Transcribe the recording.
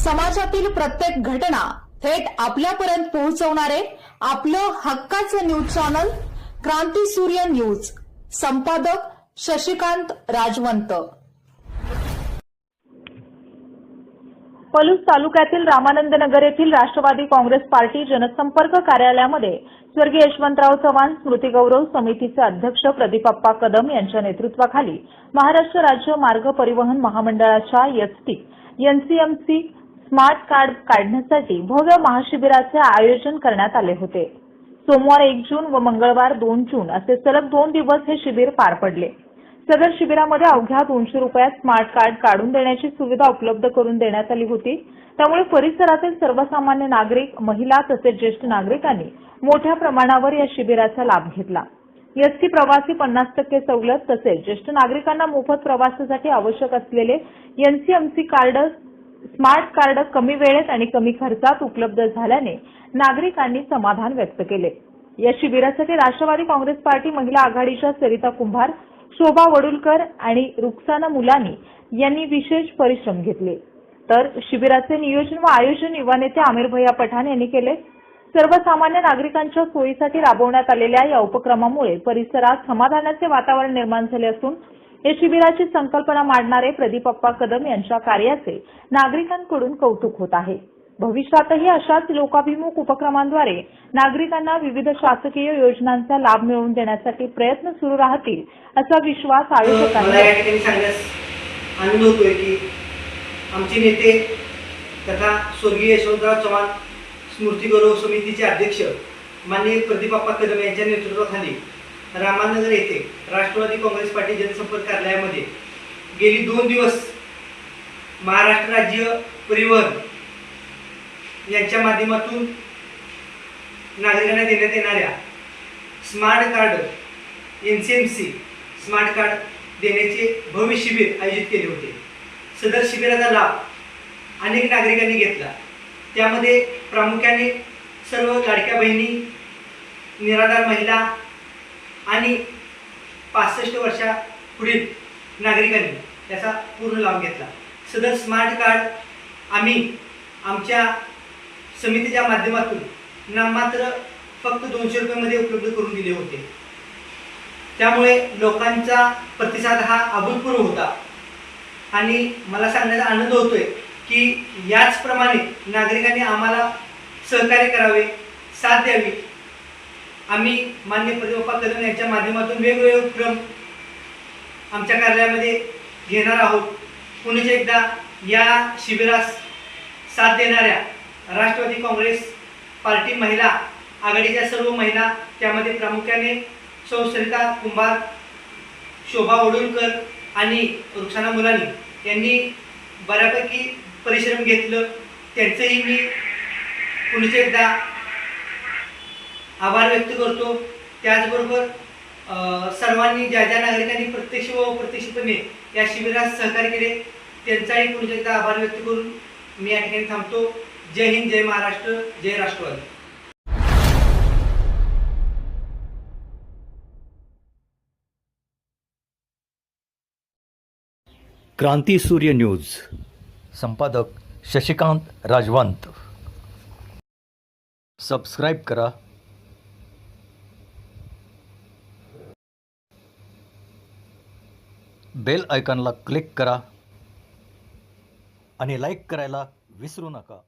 समाजातील प्रत्येक घटना थेट आपल्यापर्यंत पोहोचवणारे आपलं हक्काचं न्यूज चॅनल क्रांती सूर्य न्यूज. संपादक शशिकांत राजवंत. पलूस तालुक्यातील रामानंद नगर येथील राष्ट्रवादी काँग्रेस पार्टी जनसंपर्क कार्यालयामध्ये स्वर्गीय यशवंतराव चव्हाण स्मृती गौरव समितीचे अध्यक्ष प्रदीपप्पा कदम यांच्या नेतृत्वाखाली महाराष्ट्र राज्य मार्ग परिवहन महामंडळाच्या एसटी एनसीएमसी स्मार्ट कार्ड काढण्यासाठी भव्य महाशिबिराचे आयोजन करण्यात आले होते. सोमवार 1 जून व मंगळवार 2 जून असे सलग 2 दिवस हे शिबिर पार पडले. सदर शिबिरामध्ये अवघ्या 200 रुपयात स्मार्ट कार्ड काढून देण्याची सुविधा उपलब्ध करून देण्यात आली होती. त्यामुळे परिसरातील सर्वसामान्य नागरिक, महिला तसेच ज्येष्ठ नागरिकांनी मोठ्या प्रमाणावर या शिबिराचा लाभ घेतला. एसटी प्रवासी 50% सवलत तसेच ज्येष्ठ नागरिकांना मोफत प्रवासासाठी आवश्यक असलेले एनसीएमसी कार्ड, स्मार्ट कार्ड कमी वेळेत आणि कमी खर्चात उपलब्ध झाल्याने नागरिकांनी समाधान व्यक्त केले. या शिबिरासाठी राष्ट्रवादी काँग्रेस पार्टी महिला आघाडीच्या सरिता कुंभार, शोभा वडुलकर आणि रुक्साना मुलानी यांनी विशेष परिश्रम घेतले. तर शिबिराचे नियोजन व आयोजन युवा नेते आमिर भैया पठाण यांनी केले. सर्वसामान्य नागरिकांच्या सोयीसाठी राबवण्यात आलेल्या या उपक्रमामुळे परिसरात समाधानाचे वातावरण निर्माण झाले असून या शिबिराची संकल्पना मांडणारे प्रदीपप्पा कदम यांच्या कार्याचे नागरिकांकडून कौतुक होत आहे. भविष्यातही अशाच लोकाभिमुख उपक्रमांद्वारे नागरिकांना विविध शासकीय योजनांचा लाभ मिळवून देण्यासाठी प्रयत्न सुरू राहतील असा विश्वास आयोजकांनी आनंद होतोय की आमचे नेते तथा स्वर्गीय यशवंतराव चव्हाण स्मृती गौरव समितीचे अध्यक्ष माननीय प्रदीपप्पा कदम यांच्या नेतृत्वाखाली रामानगर येथे राष्ट्रवादी काँग्रेस पार्टी जनसंपर्क कार्यालयामध्ये गेली 2 दिवस महाराष्ट्र राज्य परिवहन यांच्या माध्यमातून नागरिकांना देण्यात येणाऱ्या smart card NCMC smart card देण्याचे भव्य शिबिर आयोजित केले होते. सदर शिबिराचा लाभ अनेक नागरिकांनी घेतला. त्यामध्ये प्रामुख्याने सर्व लाडक्या बहिणी, निराधार महिला आणि 65 वर्षापुढील नागरिकांनी त्याचा पूर्ण लाभ घेतला. सदर स्मार्ट कार्ड आम्ही आमच्या समितीच्या माध्यमातून नाममात्र फक्त 200 रुपयांमध्ये उपलब्ध करून दिले होते. त्यामुळे लोकांचा प्रतिसाद हा अभूतपूर्व होता आणि मला सांगण्याचा आनंद होतोय की याचप्रमाणे नागरिकांनी आम्हाला सहकार्य करावे, साथ द्यावी. आम्ही माननीय प्रदीपप्पा कदम यांच्या माध्यमातून वेगवेगळे उपक्रम आमच्या कार्यालयामध्ये घेणार आहोत. पुन्हा एकदा या शिबिरास साथ देणाऱ्या राष्ट्रवादी काँग्रेस पार्टी महिला आघाडीच्या सर्व महिला, त्यामध्ये प्रामुख्याने सौ सरिता कुंभार, शोभा वडुलकर आणि रुक्साना मुलानी यांनी बऱ्यापैकी परिश्रम घेतलं. त्यांचेही मी पुन्हा एकदा आभार व्यक्त करतो. त्याचबरोबर सर्वांनी ज्या नागरिकांनी प्रत्यक्ष व अप्रत्यक्षपणे या शिबिरात सहकार्य केले त्यांचाही पुन्हा एकदा आभार व्यक्त करून मी या ठिकाणी थांबतो. जय हिंद, जय महाराष्ट्र, जय राष्ट्रवादी. क्रांती सूर्य न्यूज. संपादक शशिकांत राजवंत. सबस्क्राईब करा, बेल आयकॉनला क्लिक करा आणि लाईक करायला विसरू नका.